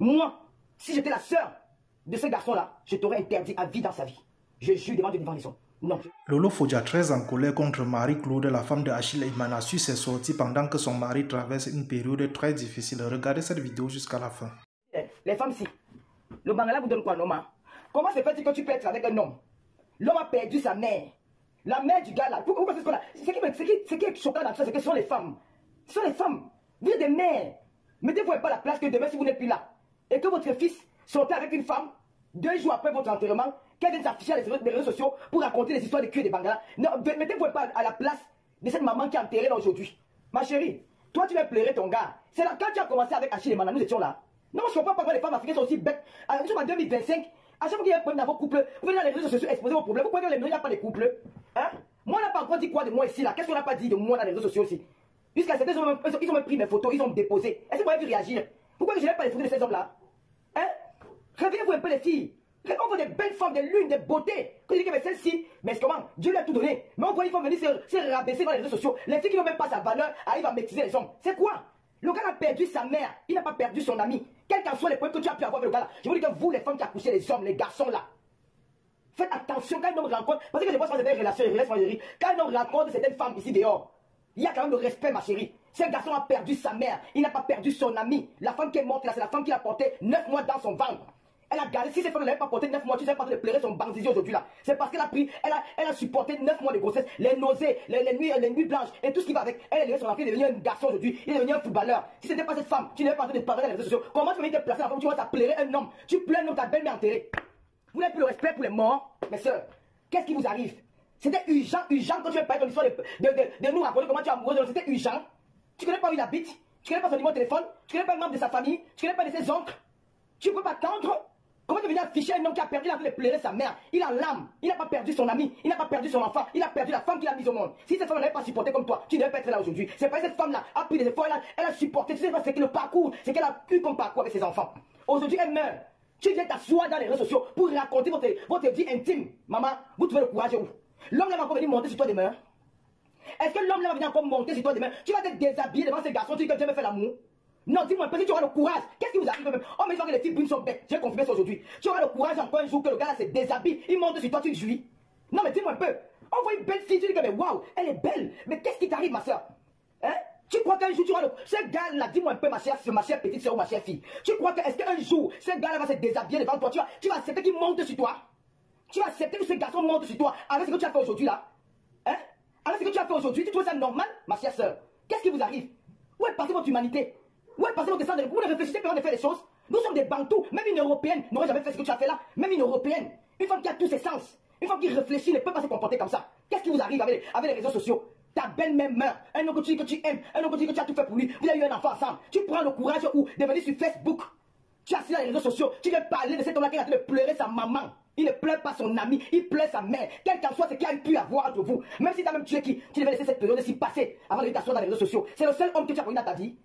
Moi, si j'étais la sœur de ce garçon-là, je t'aurais interdit à vie dans sa vie. Je jure devant Dieu, devant les hommes. Non. Lolo Fodja, très en colère contre Marie-Claude, la femme de Achille Elimane, a su ses sorties pendant que son mari traverse une période très difficile. Regardez cette vidéo jusqu'à la fin. Les femmes, si. Le Bangala vous donne quoi, non? Comment se fait-il que tu peux être avec un homme? L'homme a perdu sa mère. La mère du gars là. Ce qui est choquant dans ça, c'est que ce sont les femmes. Ce sont les femmes. Vous êtes des mères. Mettez-vous pas la place que demain, si vous n'êtes plus là, et que votre fils sortait avec une femme, 2 jours après votre enterrement, qu'elle vient s'afficher sur les réseaux sociaux pour raconter les histoires de cul des Bangala. Non, mettez-vous pas à la place de cette maman qui est enterrée là aujourd'hui. Ma chérie, toi tu vas pleurer ton gars. C'est là quand tu as commencé avec Achille Elimane, nous étions là. Non, je ne comprends pas pourquoi les femmes africaines sont aussi bêtes. Nous sommes en 2025. À chaque fois qu'il y a un problème dans vos couples, vous venez dans les réseaux sociaux exposer vos problèmes. Vous croyez que les maisons, il n'y a pas de couple? Hein? Moi, on n'a pas encore dit quoi de moi ici là? Qu'est-ce qu'on n'a pas dit de moi dans les réseaux sociaux aussi? Jusqu'à certains, ils ont même pris mes photos, ils ont déposé. Est-ce que vous avez vu réagir? Pourquoi je n'ai pas les photos de ces hommes-là? Hein? Réveillez-vous un peu les filles. On voit des belles femmes, des lunes, des beautés. Quand je dis que celle-ci, mais comment? Dieu lui a tout donné. Mais on voit une femme venir se rabaisser dans les réseaux sociaux. Les filles qui n'ont même pas sa valeur arrivent à maîtriser les hommes. C'est quoi? Le gars a perdu sa mère, il n'a pas perdu son ami. Quels qu'en soient les problèmes que tu as pu avoir avec le gars là, je vous dis que vous, les femmes qui accouchez les hommes, les garçons là, faites attention quand un homme rencontre, parce que je vois sur des relations, quand un homme rencontre certaines femmes ici dehors, il y a quand même le respect, ma chérie. Ce garçon a perdu sa mère, il n'a pas perdu son ami. La femme qui est morte là, c'est la femme qui l'a porté 9 mois dans son ventre. Elle a gardé, si cette femme ne l'avait pas porté 9 mois, tu sais pas de pleurer son banzizi aujourd'hui là. C'est parce qu'elle a pris, elle a supporté 9 mois de grossesse, les nausées, les nuits blanches et tout ce qui va avec. Elle est devenue son enfant, il est devenu un garçon aujourd'hui, il est devenu un footballeur. Si ce n'était pas cette femme, tu n'avais pas de parler dans les réseaux sociaux. Comment tu vas te placer la femme, tu vas pleurer un homme, tu pleures un homme, ta belle-mère enterrée. Vous n'avez plus le respect pour les morts, mes soeurs. Qu'est-ce qui vous arrive? C'était urgent quand tu veux parler de l'histoire de nous raconter comment tu es amoureux de nous. C'était urgent. Tu connais pas où il habite, tu connais pas son numéro de téléphone, tu connais pas le membre de sa famille, tu connais pas de ses oncles. Tu peux pas attendre. Comment tu veux venir afficher un homme qui a perdu la vie de pleurer sa mère? Il a l'âme, il n'a pas perdu son ami, il n'a pas perdu son enfant, il a perdu la femme qu'il a mise au monde. Si cette femme n'avait pas supporté comme toi, tu ne devais pas être là aujourd'hui. C'est pas cette femme-là a pris des efforts, elle a supporté, tu sais pas c'est que le parcours, c'est qu'elle a eu comme parcours avec ses enfants. Aujourd'hui, elle meurt. Tu viens t'asseoir dans les réseaux sociaux pour raconter votre vie intime. Maman, vous trouvez le courage où? L'homme là va encore venir monter sur toi demain. Est-ce que l'homme là va venir encore monter sur toi demain? Tu vas te déshabiller devant ces garçons, tu dis que Dieu me fait l'amour. Non, dis-moi un peu si tu auras le courage. Qu'est-ce qui vous arrive même? Oh, mais je vois que les filles brunes sont bêtes. J'ai confirmé ça aujourd'hui. Tu auras le courage encore un jour que le gars là se déshabille. Il monte sur toi, tu jouis. Non, mais dis-moi un peu. On voit une belle fille, tu dis que mais waouh, elle est belle. Mais qu'est-ce qui t'arrive, ma soeur? Hein? Tu crois qu'un jour tu auras le. Ce gars là, dis-moi un peu, ma chère petite soeur ou ma chère fille. Tu crois que est-ce qu'un jour, ce gars là va se déshabiller devant toi? Tu vas accepter qu'il monte sur toi? Tu vas accepter que ce garçon monte sur toi avec ce que tu as fait aujourd'hui là? Hein? Avec ce que tu as fait aujourd'hui, tu trouves ça normal, ma chère soeur? Qu'est-ce qui vous arrive? Où est passée votre humanité? Où est passé votre descente? Vous ne réfléchissez pas avant de faire les choses? Nous sommes des bantous. Même une européenne n'aurait jamais fait ce que tu as fait là. Même une européenne. Une femme qui a tous ses sens. Une femme qui réfléchit ne peut pas se comporter comme ça. Qu'est-ce qui vous arrive avec les réseaux sociaux? Ta belle-mère meurt. Un homme que tu dis que tu aimes. Un homme que tu dis que tu as tout fait pour lui. Vous avez eu un enfant ensemble. Tu prends le courage ou de venir sur Facebook. Tu as assis dans les réseaux sociaux. Tu viens parler de cet homme-là qui est en train de pleurer sa maman. Il ne pleure pas son ami, il pleure sa mère. Quel qu'en soit ce qu'il a pu avoir entre vous. Même si tu as même tué qui, tu devais laisser cette période s'y passer avant de t'asseoir dans les réseaux sociaux. C'est le seul homme que tu as connu dans ta vie.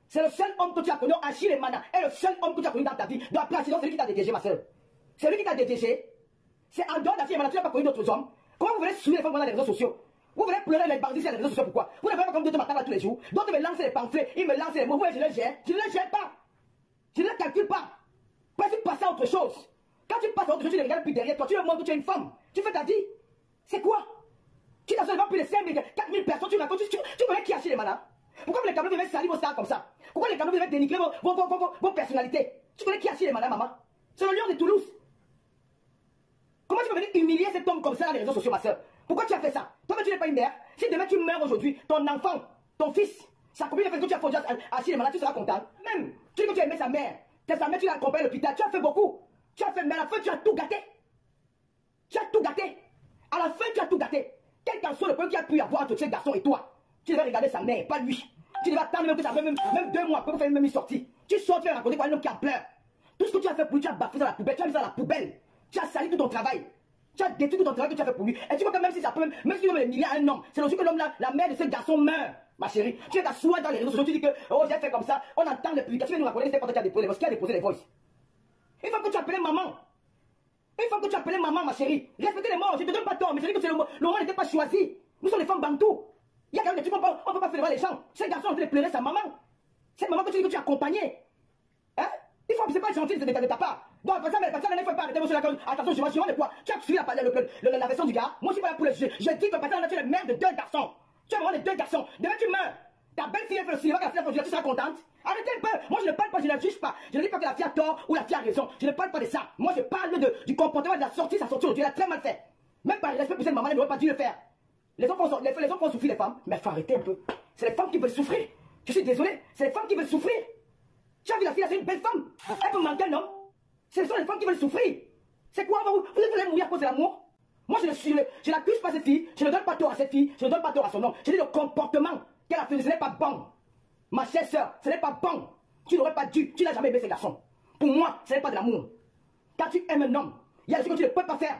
C'est le seul homme que tu as connu, Achille Elimane est le seul homme que tu as connu dans ta vie. Donc après, sinon, c'est lui qui t'a dégagé, ma soeur. C'est lui qui t'a dégagé. C'est en dehors d'Achille Elimane, tu n'as pas connu d'autres hommes. Comment vous venez suivre les femmes dans les réseaux sociaux? Vous venez pleurer les bandits sur les réseaux sociaux, pourquoi? Vous ne faites pas comme d'autres matins là tous les jours. D'autres me lancent les pamphlets, ils me lancent les mots. Moi, je ne les gère. Je ne les gère pas. Je ne les calcule pas. Parce que tu passes à autre chose. Quand tu passes à autre chose, tu les regardes plus derrière toi. Tu leur montres que tu es une femme. Tu fais ta vie. C'est quoi? Tu n'as seulement plus les 5 000, 4 000 personnes, tu racontes, tu connais qui Achille Elimane? Pourquoi les camerounais viennent salir vos stars comme ça? Pourquoi les camerounais viennent dénigrer vos personnalités? Tu connais qui Achille Elimane, maman? C'est le lion de Toulouse. Comment tu peux venir humilier cet homme comme ça dans les réseaux sociaux, ma soeur? Pourquoi tu as fait ça? Toi, tu n'es pas une mère. Si demain tu meurs aujourd'hui, ton enfant, ton fils, sa copine a fait que tu as fondé à Achille Elimane, tu seras content. Même, tu dis que tu as aimé sa mère. Sa mère, tu l'as accompagnée à l'hôpital. Tu as fait beaucoup. Tu as fait, mais à la fin, tu as tout gâté. Tu as tout gâté. À la fin, tu as tout gâté. Quel qu'en soit le problème qu'il y a pu y avoir entre ce garçon et toi, tu devais regarder sa mère, pas lui. Tu devais attendre même que ça fait même 2 mois pour faire même une sortie. Tu sors, tu vas raconter quoi un homme qui a pleuré. Tout ce que tu as fait pour lui, tu as bafoué dans la poubelle, tu as mis ça dans la poubelle. Tu as sali tout ton travail. Tu as détruit tout ton travail que tu as fait pour lui. Et tu vois que même si ça peut, même si tu veux les milliards à un homme, c'est logique que l'homme là, la mère de ce garçon meurt. Ma chérie, tu es t'asseoir dans les réseaux sociaux, tu dis que, oh, j'ai fait comme ça, on entend les publications, tu viens nous raconter, c'est pas toi qui as déposé les voices, qui a déposé les voices. Une fois que tu appelais maman, ma chérie, respectez les morts, je ne te donne pas tort, mais je dis que le moment n'était pas choisi. Nous sommes les femmes bantous. Il y a quand même des trucs, on ne peut pas faire devant les gens. Ce garçon est en train de pleurer sa maman. Cette maman que tu dis que tu as accompagnée. Hein? Il faut c'est pas gentil de ta part. Donc, ça, mais personne ne faut pas arrêter sur la cause. Attention, je vois de quoi. Tu as suivi la version du gars. Moi, je suis pas là pour le juger. Je dis que personne n'a tué le mère de 2 garçons. Tu as vraiment les 2 garçons. Demain, tu meurs. Ta belle-fille fait le cinéma, la fille a fait, tu seras contente. Arrêtez un peu. Moi, je ne parle pas, je ne juge pas. Je ne dis pas que la fille a tort ou la fille a raison. Je ne parle pas de ça. Moi, je parle du comportement de la sortie, sa sortie aujourd'hui. Elle a très mal fait. Même par respect pour cette maman, elle n'aurait pas dû le faire. Les enfants souffrent, les femmes. Mais il faut arrêter un peu. C'est les femmes qui veulent souffrir. Je suis désolé. C'est les femmes qui veulent souffrir. Tu as vu la fille, c'est une belle femme. Elle peut manquer un homme. Ce sont les femmes qui veulent souffrir. C'est quoi, vous voulez mourir à cause de l'amour? Moi, je n'accuse pas cette fille. Je ne donne pas tort à cette fille. Je ne donne pas tort à son homme. Je dis le comportement qu'elle a fait. Ce n'est pas bon. Ma chère soeur, ce n'est pas bon. Tu n'aurais pas dû. Tu n'as jamais aimé ces garçons. Pour moi, ce n'est pas de l'amour. Quand tu aimes un homme, il y a des choses que tu ne peux pas faire.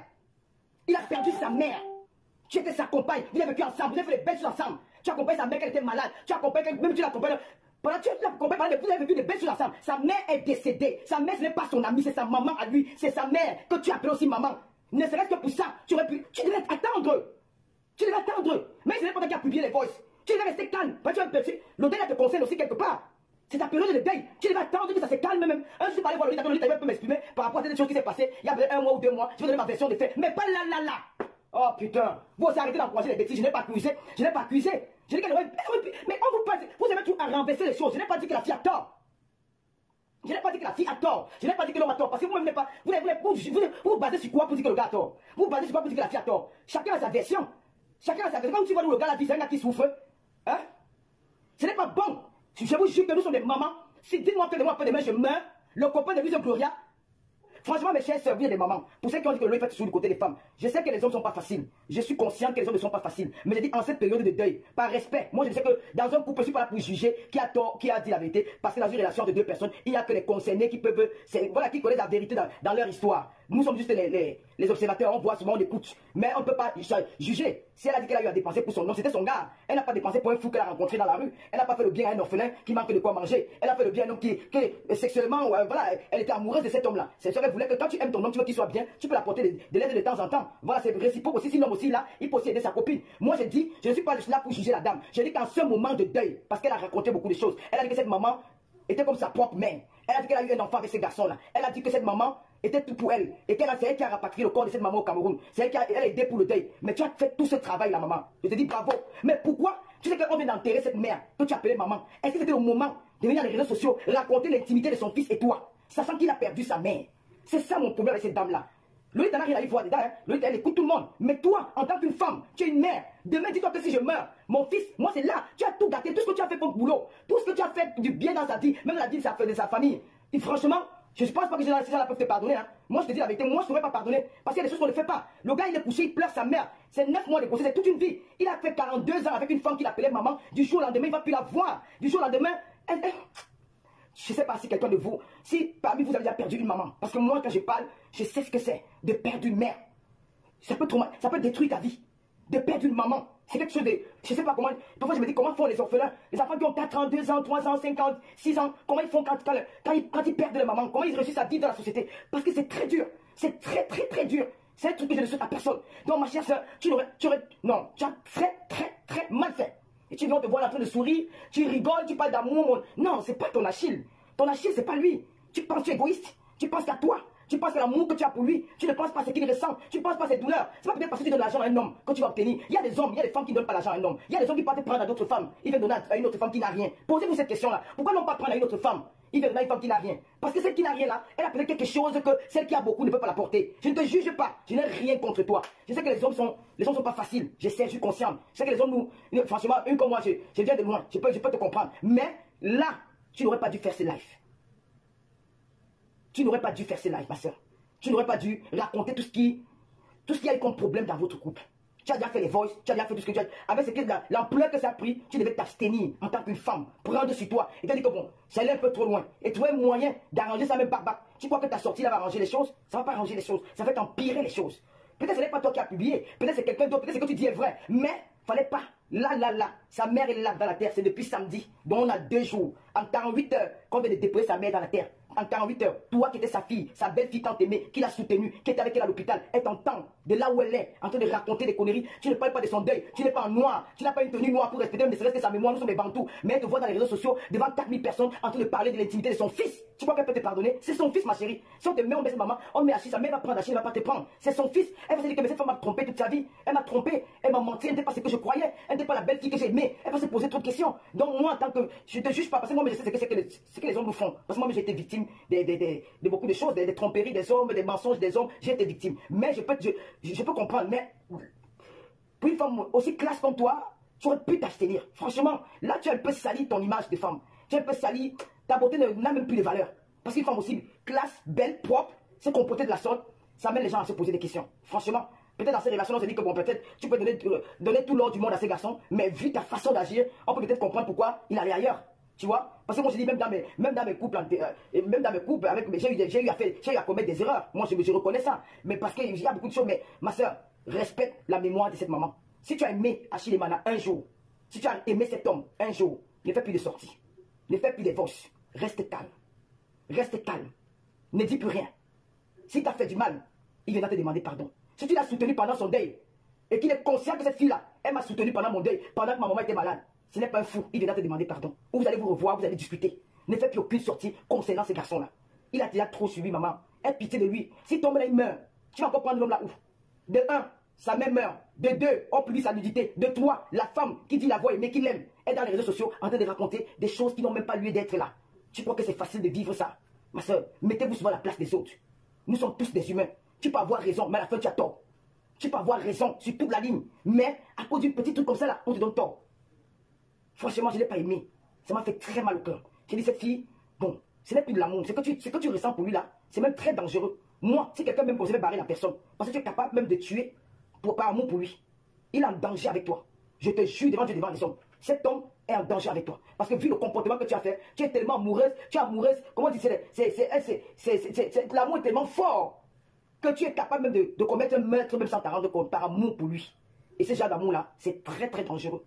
Il a perdu sa mère. Tu étais sa compagne. Vous avez vécu ensemble. Vous avez fait des belles choses ensemble. Tu as accompagné sa mère qu'elle était malade. Tu as accompagné, même tu l'accompagnes. Pendant que tu l'accompagnes, vous avez vécu des belles choses ensemble. Sa mère est décédée. Sa mère, ce n'est pas son amie, c'est sa maman à lui. C'est sa mère que tu appelles aussi maman. Ne serait-ce que pour ça, tu devais attendre. Tu devais attendre. Mais ce n'est pas toi qui as publié les voices. Tu devais rester calme. Le deuil te concerne aussi quelque part. C'est ta période de deuil. Tu devais attendre que ça se calme même. Un jour, je suis parlé voir le lit, tu peux m'exprimer par rapport à des choses qui s'est passées il y a 1 mois ou 2 mois. Je vais donner ma version des faits. Mais pas là. Oh putain. Vous arrêtez d'encourager les bêtises. Je n'ai pas accusé. Je n'ai pas accusé. Je dis qu'elle aurait... Mais on vous passe. Vous avez tout à renverser les choses. Je n'ai pas dit que la fille a tort. Je n'ai pas dit que la fille a tort. Je n'ai pas dit que l'homme a tort. Parce que vous-même n'êtes pas. Vous vous basez sur quoi pour dire que le gars a tort? Vous vous basez sur quoi pour dire que la fille a tort? Chacun a sa version. Chacun a sa version. Quand tu vois où le gars la vie, c'est un gars qui souffre. Hein? Ce n'est pas bon. Je vous jure que nous sommes des mamans. Si dites-moi que demain, après-demain, je meurs, le copain de Vision Gloria. Franchement, mes chers sœurs, vous êtes des mamans. Pour ceux qui ont dit que l'eau est faite sur le côté des femmes, je sais que les hommes ne sont pas faciles. Je suis conscient que les hommes ne sont pas faciles. Mais je dis en cette période de deuil, par respect, moi je sais que dans un couple, je ne suis pas là pour juger qui a tort, qui a dit la vérité. Parce que dans une relation de 2 personnes, il n'y a que les concernés qui peuvent, voilà, qui connaissent la vérité dans leur histoire. Nous sommes juste les observateurs, on voit souvent, on écoute. Mais on ne peut pas juger. Si elle a dit qu'elle a eu à dépenser pour son nom, c'était son gars. Elle n'a pas dépensé pour un fou qu'elle a rencontré dans la rue. Elle n'a pas fait le bien à un orphelin qui manque de quoi manger. Elle a fait le bien à un homme qui sexuellement, voilà, elle était amoureuse de cet homme-là. C'est sûr qu'elle voulait que quand tu aimes ton homme, tu veux qu'il soit bien, tu peux l'apporter de l'aide de temps en temps. Voilà, c'est réciproque aussi. Si l'homme aussi là, il peut aussi aider sa copine. Moi, je dis, je ne suis pas là pour juger la dame. Je dis qu'en ce moment de deuil, parce qu'elle a raconté beaucoup de choses, elle a dit que cette maman était comme sa propre mère. Elle a dit qu'elle a eu un enfant avec ces garçons-là. Elle a dit que cette maman était tout pour elle. Et c'est elle qui a rapatrié le corps de cette maman au Cameroun. C'est elle qui a aidé pour le deuil. Mais tu as fait tout ce travail, la maman. Je te dis bravo. Mais pourquoi? Tu sais qu'on vient d'enterrer cette mère que tu appelais maman. Est-ce que c'était le moment de venir dans les réseaux sociaux raconter l'intimité de son fils et toi, sachant qu'il a perdu sa mère? C'est ça mon problème avec cette dame-là. Loïc t'en a rien à y voir dedans. Hein. Loïc, elle écoute tout le monde. Mais toi, en tant qu'une femme, tu es une mère. Demain, dis-toi que si je meurs, mon fils, moi c'est là. Tu as tout gâté, tout ce que tu as fait pour le boulot, tout ce que tu as fait du bien dans sa vie, même la vie de sa famille. Et franchement, je ne pense pas que ces gens-là peuvent te pardonner. Hein. Moi, je te dis la vérité, moi, je ne saurais pas pardonner. Parce qu'il y a des choses qu'on ne fait pas. Le gars, il est couché, il pleure sa mère. C'est 9 mois de grossesse, c'est toute une vie. Il a fait 42 ans avec une femme qu'il appelait maman. Du jour au lendemain, il ne va plus la voir. Du jour au lendemain, je ne sais pas si quelqu'un de vous, si parmi vous avez déjà perdu une maman. Parce que moi, quand je parle, je sais ce que c'est de perdre une mère. Ça peut détruire ta vie. De perdre une maman. C'est quelque chose de... Je ne sais pas comment... Parfois, je me dis comment font les orphelins. Les enfants qui ont 4 ans, 2 ans, 3 ans, 5 ans, 6 ans. Comment ils font quand ils perdent leur maman? Comment ils réussissent à vivre dans la société? Parce que c'est très dur. C'est très dur. C'est un truc que je ne souhaite à personne. Donc, ma chère soeur, non, tu as très mal fait. Et tu viens te voir en train de sourire, tu rigoles, tu parles d'amour. Non, c'est pas ton Achille. Ton Achille, c'est pas lui. Tu penses que tu es égoïste. Tu penses qu'à toi. Tu penses que l'amour que tu as pour lui, tu ne penses pas à ce qu'il ressent, tu ne penses pas à ses douleurs. C'est pas peut-être parce que tu donnes l'argent à un homme que tu vas obtenir. Il y a des hommes, il y a des femmes qui ne donnent pas l'argent à un homme. Il y a des hommes qui partent prendre à d'autres femmes. Ils viennent donner à une autre femme qui n'a rien. Posez-vous cette question-là. Pourquoi non pas prendre à une autre femme? Il vient donner à une femme qui n'a rien. Parce que celle qui n'a rien là, elle a peut-être quelque chose que celle qui a beaucoup ne peut pas l'apporter. Je ne te juge pas. Je n'ai rien contre toi. Je sais que les hommes sont pas faciles. Je sais, je suis conscient. Je sais que les hommes franchement, une comme moi, je viens de loin. Je peux te comprendre. Mais là, tu n'aurais pas dû faire ce live. Tu n'aurais pas dû faire ce live, ma soeur. Tu n'aurais pas dû raconter tout ce qui a eu comme problème dans votre couple. Tu as déjà fait les voices, tu as déjà fait tout ce que tu as... Avec l'ampleur que ça a pris, tu devais t'abstenir en tant qu'une femme, prendre sur toi. Et tu as dit que bon, ça allait un peu trop loin. Et trouver un moyen d'arranger ça même barbac. Tu crois que ta sortie là va arranger les choses? Ça ne va pas arranger les choses, ça va empirer les choses. Peut-être que ce n'est pas toi qui as publié, peut-être c'est quelqu'un d'autre, peut-être ce que tu dis est vrai. Mais, fallait pas. Là, sa mère est là dans la terre, c'est depuis samedi. Donc on a 2 jours, en 48 heures, qu'on vient de déposer sa mère dans la terre. en 48 heures. Toi qui étais sa fille, sa belle-fille tant aimée, qui l'a soutenue, qui était avec elle à l'hôpital, elle t'entend de là où elle est, en train de raconter des conneries. Tu ne parles pas de son deuil, tu n'es pas en noir, tu n'as pas une tenue noire pour respecter, ne serait-ce que sa mémoire, nous sommes des bantous. Mais elle te voit dans les réseaux sociaux, devant 4000 personnes, en train de parler de l'intimité de son fils. Tu crois qu'elle peut te pardonner? C'est son fils, ma chérie. Si on te met, on met sa maman, on met Achille, sa mère va prendre Achille, elle va pas te prendre. C'est son fils. Elle va se dire que mais cette femme m'a trompé toute sa vie. Elle m'a trompé, elle m'a menti, elle n'était pas ce que je croyais, elle n'était pas la belle fille que j'ai aimée. Elle va se poser trop de questions. Donc moi, en tant que, je te juge pas, parce que moi, je sais ce que les hommes nous font. Parce que moi, j'ai été victime de beaucoup de choses, des tromperies des hommes, des mensonges des hommes. J'ai été victime. Mais je peux comprendre. Mais pour une femme aussi classe comme toi, tu aurais pu t'abstenir. Franchement, là, tu as un peu sali ton image de femme. Tu as un peu sali, ta beauté n'a même plus de valeur. Parce qu'une femme aussi classe, belle, propre, se comporter de la sorte, ça amène les gens à se poser des questions. Franchement, peut-être dans ces relations, on se dit que bon, peut-être tu peux donner tout l'ordre du monde à ces garçons, mais vu ta façon d'agir, on peut peut-être comprendre pourquoi il allait ailleurs. Tu vois? Parce que moi je dis même dans mes couples, avec j'ai eu à commettre des erreurs. Moi je reconnais ça. Mais parce qu'il y a beaucoup de choses. Mais ma soeur, respecte la mémoire de cette maman. Si tu as aimé Achille Emana un jour, si tu as aimé cet homme un jour, ne fais plus de sorties. Ne fais plus de divorce. Reste calme. Reste calme. Ne dis plus rien. Si tu as fait du mal, il viendra te demander pardon. Si tu l'as soutenu pendant son deuil, et qu'il est conscient que cette fille-là, elle m'a soutenu pendant mon deuil, pendant que ma maman était malade, ce n'est pas un fou, il viendra te demander pardon. Ou vous allez vous revoir, vous allez discuter. Ne faites plus aucune sortie concernant ces garçons-là. Il a déjà trop suivi maman. Aie pitié de lui. Si ton mari meurt, tu vas encore prendre l'homme là où? De un, sa mère meurt. De deux, on publie sa nudité. De trois, la femme qui dit la voix aimée, qui l'aime, est dans les réseaux sociaux en train de raconter des choses qui n'ont même pas lieu d'être là. Tu crois que c'est facile de vivre ça? Ma soeur, mettez-vous souvent à la place des autres. Nous sommes tous des humains. Tu peux avoir raison, mais à la fin tu as tort. Tu peux avoir raison sur toute la ligne. Mais à cause d'une petite truc comme ça là, on te donne tort. Franchement, je ne l'ai pas aimé. Ça m'a fait très mal au cœur. J'ai dit, cette fille, bon, ce n'est plus de l'amour. Ce que tu ressens pour lui là, c'est même très dangereux. Moi, si quelqu'un même posait barrer la personne, parce que tu es capable même de tuer par amour pour lui, il est en danger avec toi. Je te jure devant Dieu, devant les hommes. Cet homme est en danger avec toi. Parce que vu le comportement que tu as fait, tu es tellement amoureuse, comment dire, l'amour est tellement fort que tu es capable même de commettre un meurtre même sans t'en rendre compte, par amour pour lui. Et ce genre d'amour-là, c'est très très dangereux.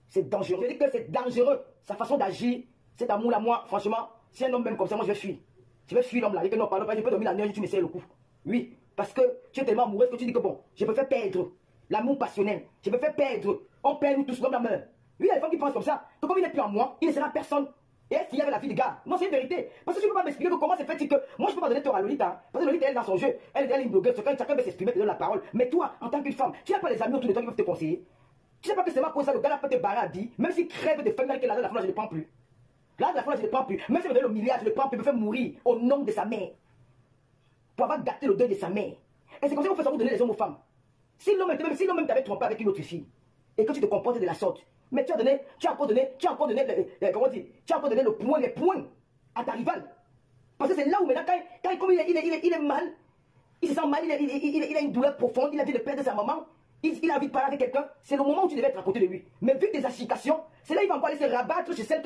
C'est dangereux. Je dis que c'est dangereux. Sa façon d'agir, cet amour-là, moi, franchement, si un homme même comme ça, moi je vais fuir. Je vais fuir l'homme-là. Et que non, pardon, je peux dormir la nuit, tu m'essayes le coup. Oui, parce que tu es tellement amoureuse que tu dis que bon, je préfère perdre l'amour passionnel. Je préfère perdre. On perd nous tous comme la meurt. Oui, il y a des femmes qui pensent comme ça. Que comme il n'est plus en moi, il ne sera personne. Et est-ce qu'il y avait la vie du gars? Non, c'est une vérité. Parce que tu ne peux pas m'expliquer comment c'est fait que moi je ne peux pas donner tort à Lolita. Hein. Parce que Lolita, elle est dans son jeu. Elle est une blogueuse. Chacun veut s'exprimer, te donne la parole. Mais toi, en tant qu'une femme, tu n'as pas les amis autour de toi qui peuvent te conseiller. Tu sais pas que c'est ma cause ça, le gars là peut te barrer à 10. Même s'il crève de faim, que la femme, je ne le prends plus. Là, la femme, je ne le prends plus. Même s'il me donne le milliard, je ne le prends plus. Il me fait mourir au nom de sa mère. Pour avoir gâté le deuil de sa mère. Et c'est comme ça qu'on fait ça pour donner les hommes aux femmes. Si l'homme même t'avait trompé avec une autre fille, et que tu te comportes de la sorte, mais tu as encore donné les points à ta rivale. Parce que c'est là où maintenant, comme il est mal, il se sent mal, il a une douleur profonde, il a envie de perdre sa maman, il a envie de parler avec quelqu'un, c'est le moment où tu devais être à côté de lui. Mais vu tes agitations, c'est là qu'il va encore aller se rabattre chez celle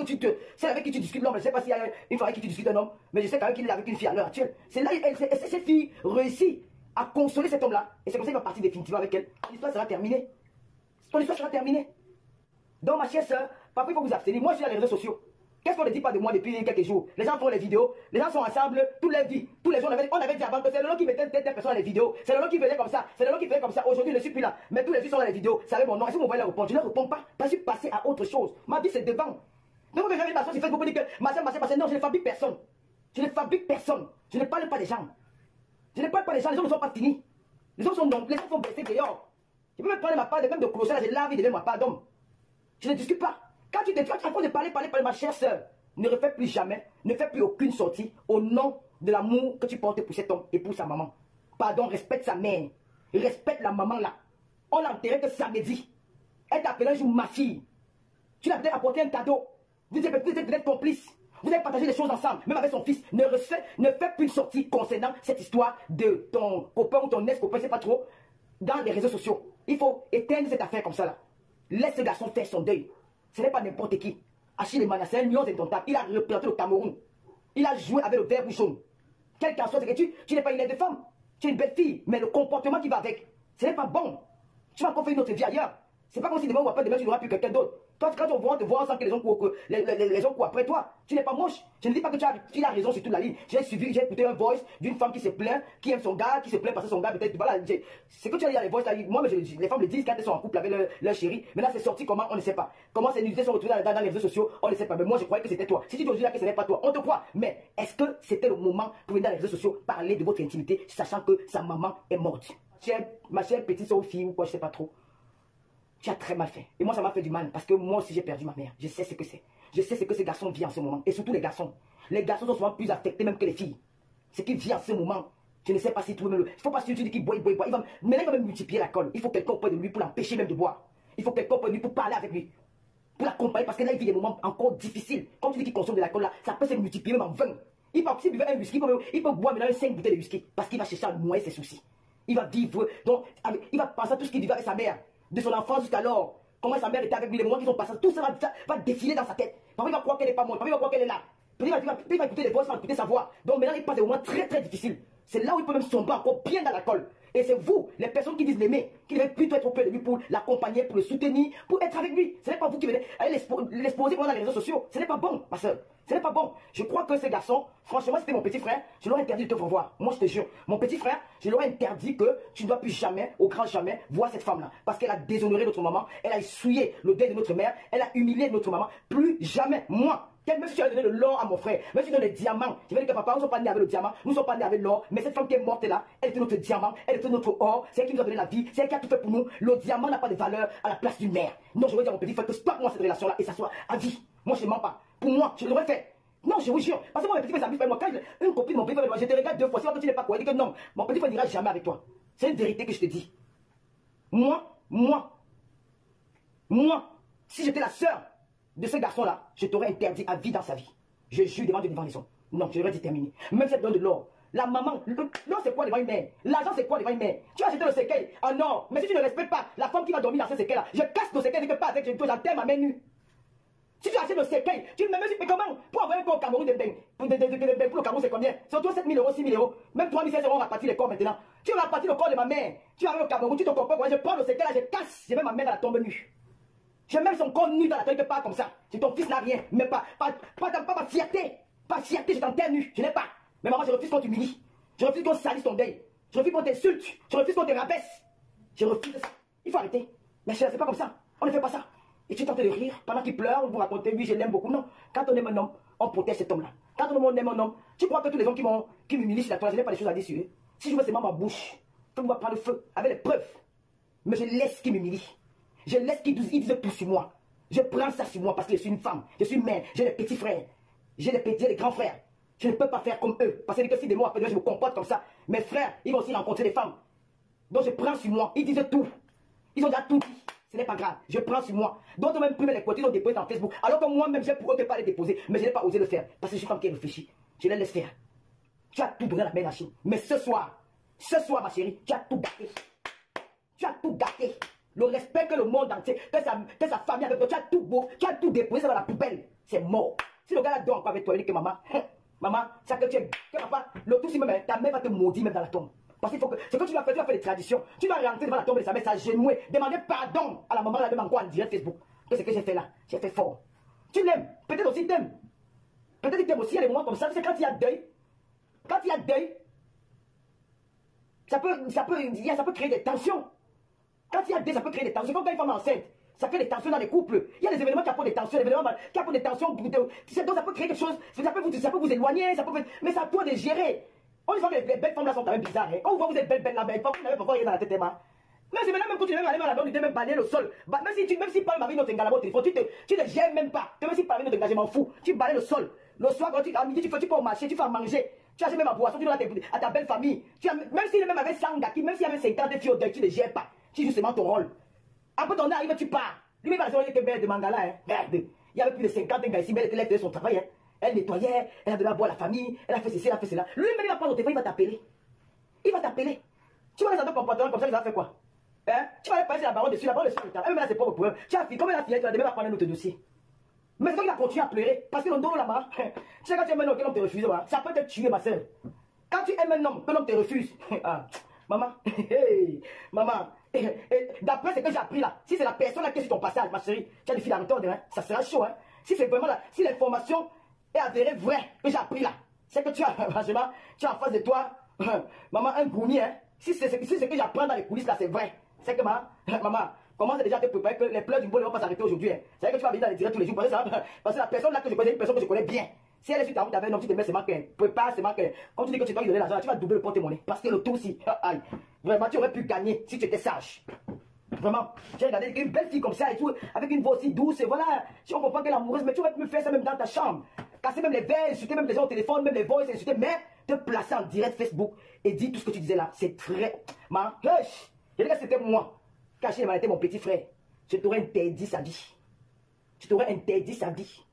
avec qui tu discutes l'homme. Je ne sais pas s'il y a une fois avec qui tu discutes un homme, mais je sais quand même qu'il est avec une fille à l'heure actuelle. C'est là que cette fille réussit à consoler cet homme-là. Et c'est comme ça qu'il va partir définitivement avec elle. L'histoire sera terminée. Ton histoire sera terminée. Donc ma chère soeur, parfois il faut vous abstenir. Moi je suis dans les réseaux sociaux. Qu'est-ce qu'on ne dit pas de moi depuis quelques jours? Les gens font les vidéos, les gens sont ensemble, toute leur vie. Tous les jours, on avait dit avant que c'est le nom qui mettait telle personne dans les vidéos. C'est le nom qui faisait comme ça. C'est le nom qui faisait comme ça. Aujourd'hui, je ne suis plus là. Mais tous les jours sont dans les vidéos. Ça avait mon nom. Est-ce que vous voyez leur répondre? Je ne réponds pas. Parce que je suis passé à autre chose. Ma vie, c'est devant. Donc, quand j'avais une nation, j'ai fait beaucoup de dire que ma soeur, non, je ne fabrique personne. Je ne fabrique personne. Je ne parle pas des gens. Je ne parle pas des gens. Les gens ne sont pas finis. Les gens sont blessés dehors. Je peux même prendre ma part, même de clocher, là, j'ai la vie de ma part d'homme. Je ne discute pas. Quand tu te fais, à force de parler, ma chère soeur, ne refais plus jamais, ne fais plus aucune sortie au nom de l'amour que tu portes pour cet homme et pour sa maman. Pardon, respecte sa mère. Respecte la maman là. On l'a enterré que samedi. Elle t'a appelé un jour ma fille. Tu l'as peut-être apporté un cadeau. Vous êtes peut-être complices. Vous avez partagé des choses ensemble, même avec son fils. Ne fais plus une sortie concernant cette histoire de ton copain ou ton ex-copain, je ne sais pas trop, dans les réseaux sociaux. Il faut éteindre cette affaire comme ça là. Laisse ce garçon faire son deuil. Ce n'est pas n'importe qui. Achille Emana, c'est un lion indomptable. Il a représenté le Cameroun. Il a joué avec le vert bouchon. Quel qu'en soit, c'est que tu n'es pas une aide de femme. Tu es une belle fille, mais le comportement qui va avec, ce n'est pas bon. Tu vas encore faire une autre vie ailleurs. C'est pas comme si demain ou après demain tu n'auras plus quelqu'un d'autre. Toi, quand on te voit, on sent que les gens courent après toi. Tu n'es pas moche. Je ne dis pas que tu as raison sur toute la ligne. J'ai écouté un voice d'une femme qui se plaint, qui aime son gars, qui se plaint parce que son gars, peut-être, voilà. C'est que tu as dit à les voices là, moi, les femmes le disent quand elles sont en couple avec leur chéri. Mais là, c'est sorti comment, on ne sait pas. Comment ces nudités sont retrouvées dans les réseaux sociaux, on ne sait pas. Mais moi, je croyais que c'était toi. Si tu te dis là que ce n'est pas toi, on te croit. Mais est-ce que c'était le moment pour venir dans les réseaux sociaux parler de votre intimité, sachant que sa maman est morte? Ma chère petite soeur fille ou quoi, je sais pas trop. Tu as très mal fait. Et moi, ça m'a fait du mal. Parce que moi aussi, j'ai perdu ma mère. Je sais ce que c'est. Je sais ce que ces garçons vivent en ce moment. Et surtout les garçons. Les garçons sont souvent plus affectés même que les filles. Ce qui vit en ce moment. Je ne sais pas si tout le monde... Il ne faut pas si tu dis qu'il boit, il va... Mais là, il va même multiplier l'alcool. Il faut quelqu'un auprès de lui pour l'empêcher même de boire. Il faut quelqu'un auprès de lui pour parler avec lui. Pour l'accompagner. Parce que là, il vit des moments encore difficiles. Quand tu dis qu'il consomme de l'alcool là, ça peut se multiplier même en 20. Il peut, s'il buvait un whisky, il peut boire maintenant 5 bouteilles de whisky. Parce qu'il va chercher à noyer ses soucis. Il va vivre... Donc, il va penser à tout ce qu'il vivait avec sa mère. De son enfance jusqu'alors. Comment sa mère était avec lui, les moments qu'ils ont passés, tout ça va défiler dans sa tête. Parfois, il va croire qu'elle n'est pas morte, parfois, il va croire qu'elle est là. Puis il va écouter les voix, il va écouter sa voix. Donc maintenant, il passe des moments très très difficiles. C'est là où il peut même sombrer encore bien dans l'alcool. Et c'est vous, les personnes qui disent l'aimer, qui devez plutôt être auprès de lui pour l'accompagner, pour le soutenir, pour être avec lui. Ce n'est pas vous qui venez aller l'exposer dans les réseaux sociaux. Ce n'est pas bon, ma soeur. Ce n'est pas bon. Je crois que ces garçons, franchement, c'était mon petit frère, je leur ai interdit de te revoir. Moi, je te jure. Mon petit frère, je leur ai interdit que tu ne dois plus jamais, au grand jamais, voir cette femme-là. Parce qu'elle a déshonoré notre maman, elle a essuyé le deuil de notre mère, elle a humilié notre maman. Plus jamais, moi. Même si tu as donné de l'or à mon frère, même si tu donnes des diamants, je vais dire que papa, nous ne sommes pas nés avec le diamant, nous ne sommes pas nés avec l'or, mais cette femme qui est morte là, elle était notre diamant, elle était notre or, c'est elle qui nous a donné la vie, c'est elle qui a tout fait pour nous. Le diamant n'a pas de valeur à la place d'une mère. Non, je veux dire à mon petit frère que stoppe-moi cette relation-là et ça soit à vie. Moi, je ne mens pas. Pour moi, je l'aurais fait. Non, je vous jure. Parce que moi, mes petits frères s'amusent, moi, quand une copine, mon petit frère, je te regarde 2 fois, si tu n'es pas quoi, elle dit que non, mon petit frère n'ira jamais avec toi. C'est une vérité que je te dis. Moi, si j'étais la sœur de ce garçon-là, je t'aurais interdit à vie dans sa vie. Je jure devant Dieu, devant les hommes. Non, je l'aurais déterminé. Même si elle donne de l'or. La maman, l'or c'est quoi devant une mère? L'argent c'est quoi devant une mère? Tu vas acheter le séquel en or. Mais si tu ne respectes pas la femme qui va dormir dans ce séquel-là, je casse le séquel, je ne pas avec, j'enterre ma main nue. Si tu achètes le séquel, tu me dis, mais comment? Pour avoir un corps au Cameroun, pour le Cameroun, c'est combien? C'est autour de 7 000 euros, 6 000 euros. Même 3 500 euros, on va partir les corps maintenant. Tu vas partir le corps de ma mère. Tu vas au Cameroun, tu te comprends quoi? Je prends le séquel là, je casse, je mets ma main dans la tombe nue. Je mets son corps nu dans la tombe, pas comme ça. Si ton fils n'a rien, mais pas ma fierté. Pas fierté, je t'enterre nu. Je n'ai pas. Mais maman, je refuse qu'on t'humilie. Je refuse qu'on salisse ton deuil. Je refuse qu'on t'insulte. Je refuse qu'on te rabaisse. Je refuse ça. Il faut arrêter. Mais c'est pas comme ça. On ne fait pas ça. Et tu tentes de rire pendant qu'il pleure, vous racontez, lui, je l'aime beaucoup. Non. Quand on aime un homme, on protège cet homme-là. Quand on aime un homme, tu crois que tous les gens qui m'humilient sur la toile, je n'ai pas les choses à dire sur eux. Si je veux seulement ma bouche, tout le monde va prendre le feu avec les preuves. Mais je laisse qu'ils m'humilient. Je laisse qu'ils disent tout sur moi. Je prends ça sur moi parce que je suis une femme. Je suis une mère. J'ai des petits frères. J'ai des grands frères. Je ne peux pas faire comme eux. Parce que si des mots après, je me comporte comme ça. Mes frères, ils vont aussi rencontrer des femmes. Donc je prends sur moi. Ils disent tout. Ils ont déjà tout dit. Ce n'est pas grave. Je prends sur moi. D'autres même privé les côtés, ils ont déposé dans Facebook. Alors que moi-même, j'ai pour eux de pas les déposer. Mais je n'ai pas osé le faire. Parce que je suis une femme qui réfléchit. Je les laisse faire. Tu as tout donné à la mère Nachine. Mais ce soir, ma chérie, tu as tout gâté. Tu as tout gâté. Le respect que le monde entier, que sa famille avec toi, tu as tout déposé dans la poubelle. C'est mort. Si le gars là dort encore avec toi, il dit que maman, ça que tu aimes, que papa, le tout si même, ta mère va te maudire même dans la tombe. Parce qu'il faut que, ce que tu vas faire des traditions. Tu vas rentrer devant la tombe de sa mère, s'agenouiller, demander pardon à la maman, elle même encore en direct Facebook. Que ce que j'ai fait là, j'ai fait fort. Tu l'aimes, peut-être aussi t'aimes. Peut-être qu'il t'aime aussi, il y a des moments comme ça, c'est quand il y a deuil. Quand il y a deuil, ça peut créer des tensions. Quand il y a deuil, ça peut créer des tensions. Comme quand une femme enceinte, ça crée des tensions dans les couples. Il y a des événements qui apportent des tensions, des événements qui apportent des tensions. Donc ça peut créer quelque chose, ça peut vous éloigner, mais c'est à toi de gérer. On dit que les belles femmes là sont quand même bizarres. Hein. Quand vous voyez vous êtes belles là, mais vous n'avez pas rien dans la tête, hein. Même si maintenant, même quand tu viens aller dans la banque, tu même balayer le sol. Même si parle ma vie, notre engagement au téléphone, tu ne gères même pas. Même si parle notre engagement fou, tu balayes le sol. Le soir, quand à midi, tu peux au marché, tu fais à manger. Tu achètes même à boisson, tu donnes à ta belle famille. Même s'il est même avec 100 gars, même s'il y avait 50 filles au deuil, tu ne gères pas. Tu joues seulement ton rôle. Après ton arrive, tu pars. Lui, il va dire que merde de Mangala, hein. Merde. Il y avait plus de 50 gars ici, mais elle était son travail, hein. Elle nettoyait, elle a donné à boire à la famille, elle a fait ceci, elle a fait cela. Lui-même, il va prendre ton téléphone, il va t'appeler. Il va t'appeler. Tu vas laisser un comportement comme ça, il va faire quoi? Hein? Tu vas aller passer la baronne dessus, le temps. Même là, c'est pas pour eux. Tu as fini, comme la fillette, tu vas demain prendre un autre dossier. Mais c'est toi qui vas continuer à pleurer. Parce que le dos là-bas, tu sais, quand tu aimes un homme, que l'homme te refuse, ça peut te tuer, ma soeur. Quand tu aimes un homme, que l'homme te refuse, Maman, hey, maman, d'après ce que j'ai appris là, si c'est la personne là qui est sur ton passage, ma chérie, tu as des filles à retordre, hein, ça sera chaud. Hein. Si c'est vraiment là, si l'information est avérée vraie que j'ai appris là, c'est que tu as, franchement, tu as en face de toi, maman, un gourmet. Hein. Si c'est ce que j'apprends dans les coulisses là, c'est vrai. C'est que maman, commence déjà à te préparer que les pleurs du bol ne vont pas s'arrêter aujourd'hui. Hein. C'est vrai que tu vas venir dans les directs tous les jours. Parce que la personne là que je connais, une personne que je connais bien. Si elle est sur ta route avec un homme, tu te mets, c'est marqué. Prépare, c'est marqué. Comme tu dis que tu dois lui donner l'argent, tu vas doubler le porte-monnaie. Parce que le tout aussi, aïe. Vraiment, tu aurais pu gagner si tu étais sage. Vraiment, j'ai regardé une belle fille comme ça et tout, avec une voix aussi douce. Et voilà, si on comprend qu'elle est amoureuse, mais tu aurais pu me faire ça même dans ta chambre. Casser même les verres, insulter même les gens au téléphone, même les voix, insulter, mais te placer en direct Facebook et dire tout ce que tu disais là. C'est très. Je dis que c'était moi. Caché, il était mon petit frère. Je t'aurais interdit sa vie. Je t'aurais interdit sa vie.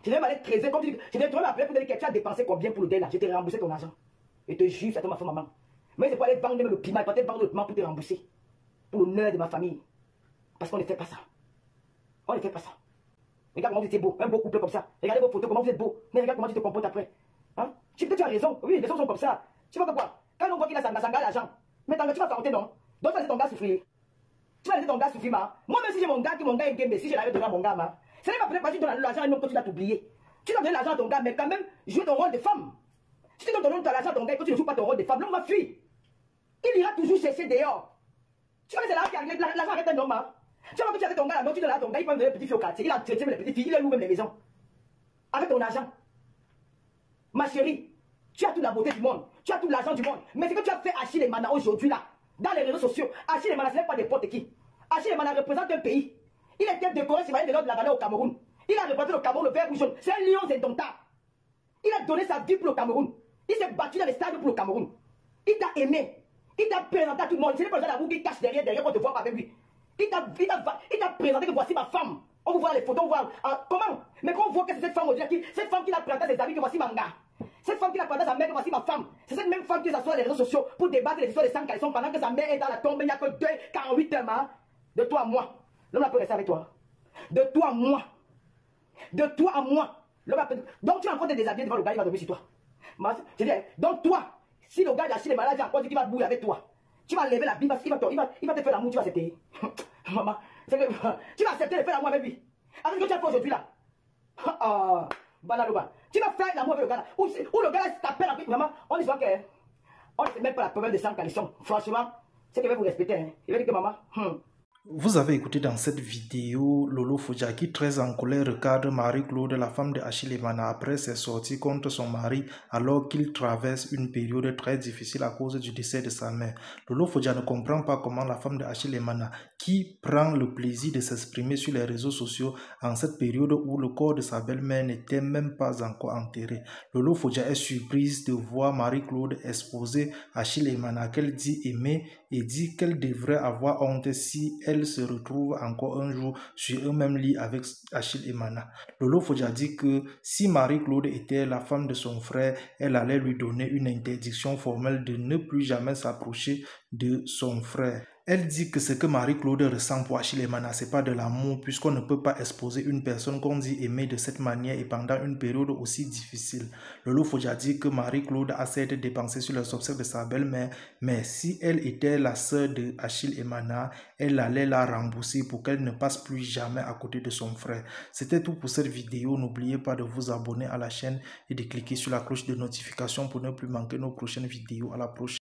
Je vais m'aller creuser comme tu dis. Je vais te m'appeler pour te dire que tu as dépensé combien pour le dé là. Je t'ai remboursé ton argent. Et te jure, ça te m'a fait maman. Mais c'est pas aller vendre même le piment, pas te vendre le piment pour te rembourser. Pour l'honneur de ma famille. Parce qu'on ne fait pas ça. On ne fait pas ça. Regarde comment vous étiez beau. Un beau couple comme ça. Regardez vos photos, comment vous êtes beau. Mais regarde comment tu te comportes après. Hein? Tu as raison. Oui, les gens sont comme ça. Tu vois que quoi? Quand on voit qu'il a sa l'argent. Mais tu vas faire non? Donc tu vas laisser ton gars souffrir. Tu vas laisser ton gars souffrir, ma. Moi, même si j'ai mon gars, est game, mais si j'ai l'argent de mon gars, ma. Ce n'est pas peut-être parce que tu donnes l'argent à un homme que tu dois t'oublier. Tu dois donner l'argent à ton gars, mais quand même, jouer ton rôle de femme. Si tu donnes l'argent à ton gars et que tu ne joues pas ton rôle de femme, l'homme va fuir. Il ira toujours chercher dehors. Tu vois que c'est là qui arrive, l'argent arrête un homme. Hein? Tu vois que tu as ton gars, là, tu donnes à ton gars, il peut donner les petits filles au quartier, il a traité les petites filles, il loue même les maisons. Avec ton argent. Ma chérie, tu as toute la beauté du monde, tu as tout l'argent du monde. Mais ce que tu as fait Achille Emana aujourd'hui là, dans les réseaux sociaux, Achille Emana, ce n'est pas n'importe qui. Achille Emana représente un pays. Il était décoré citoyen de l'ordre de la valeur au Cameroun. Il a représenté le Cameroun, le vert rouge jaune. C'est un lion indomptable. Il a donné sa vie pour le Cameroun. Il s'est battu dans les stades pour le Cameroun. Il t'a aimé. Il t'a présenté à tout le monde. Ce n'est pas le genre d'amour qui cache derrière qu'on te voit pas avec lui. Il t'a présenté que voici ma femme. On vous voit les photos, on voit. Comment? Mais quand on voit que c'est cette femme aujourd'hui, cette femme qui l'a présenté à ses amis que voici ma gars. Cette femme qui l'a présenté à sa mère que voici ma femme. C'est cette même femme qui s'assoit sur les réseaux sociaux pour débattre les histoires de 100 caleçons pendant que sa mère est dans la tombe. Il n'y a que 48 heures, hein. De toi à moi. L'homme peut rester avec toi. De toi à moi. De toi à moi. Donc tu es en train de déshabiller devant le gars, il va dormir sur toi. Je dis, donc toi, si le gars d'Achille est malade, il a encore dit qu'il va bouiller avec toi. Tu vas lever la Bible, il va te faire l'amour, tu vas accepter. Maman, tu vas accepter de faire l'amour avec lui. Avec ce que tu as fait aujourd'hui là. Tu vas faire l'amour avec le gars là. Ou le gars là t'appelle avec maman. On dit souvent que on ne se met pas la problème de 100 caleçons. Franchement, c'est qu'il va vous respecter. Hein. Il va dire que maman. Vous avez écouté dans cette vidéo Lolo Fodja qui, très en colère, recadre Marie-Claude, la femme de Achille Emana, après ses sorties contre son mari alors qu'il traverse une période très difficile à cause du décès de sa mère. Lolo Fodja ne comprend pas comment la femme de Achille Emana, qui prend le plaisir de s'exprimer sur les réseaux sociaux en cette période où le corps de sa belle-mère n'était même pas encore enterré. Lolo Fodja est surprise de voir Marie-Claude exposer Achille Emana qu'elle dit aimer et dit qu'elle devrait avoir honte si elle se retrouve encore un jour sur un même lit avec Achille Emana. Lolo Fodja dit que si Marie-Claude était la femme de son frère, elle allait lui donner une interdiction formelle de ne plus jamais s'approcher de son frère. Elle dit que ce que Marie-Claude ressent pour Achille Emana, ce n'est pas de l'amour, puisqu'on ne peut pas exposer une personne qu'on dit aimer de cette manière et pendant une période aussi difficile. Lolo Fodja dit que Marie-Claude a certes dépensé sur les obsèques de sa belle-mère, mais si elle était la sœur de Achille Emana, elle allait la rembourser pour qu'elle ne passe plus jamais à côté de son frère. C'était tout pour cette vidéo. N'oubliez pas de vous abonner à la chaîne et de cliquer sur la cloche de notification pour ne plus manquer nos prochaines vidéos. À la prochaine.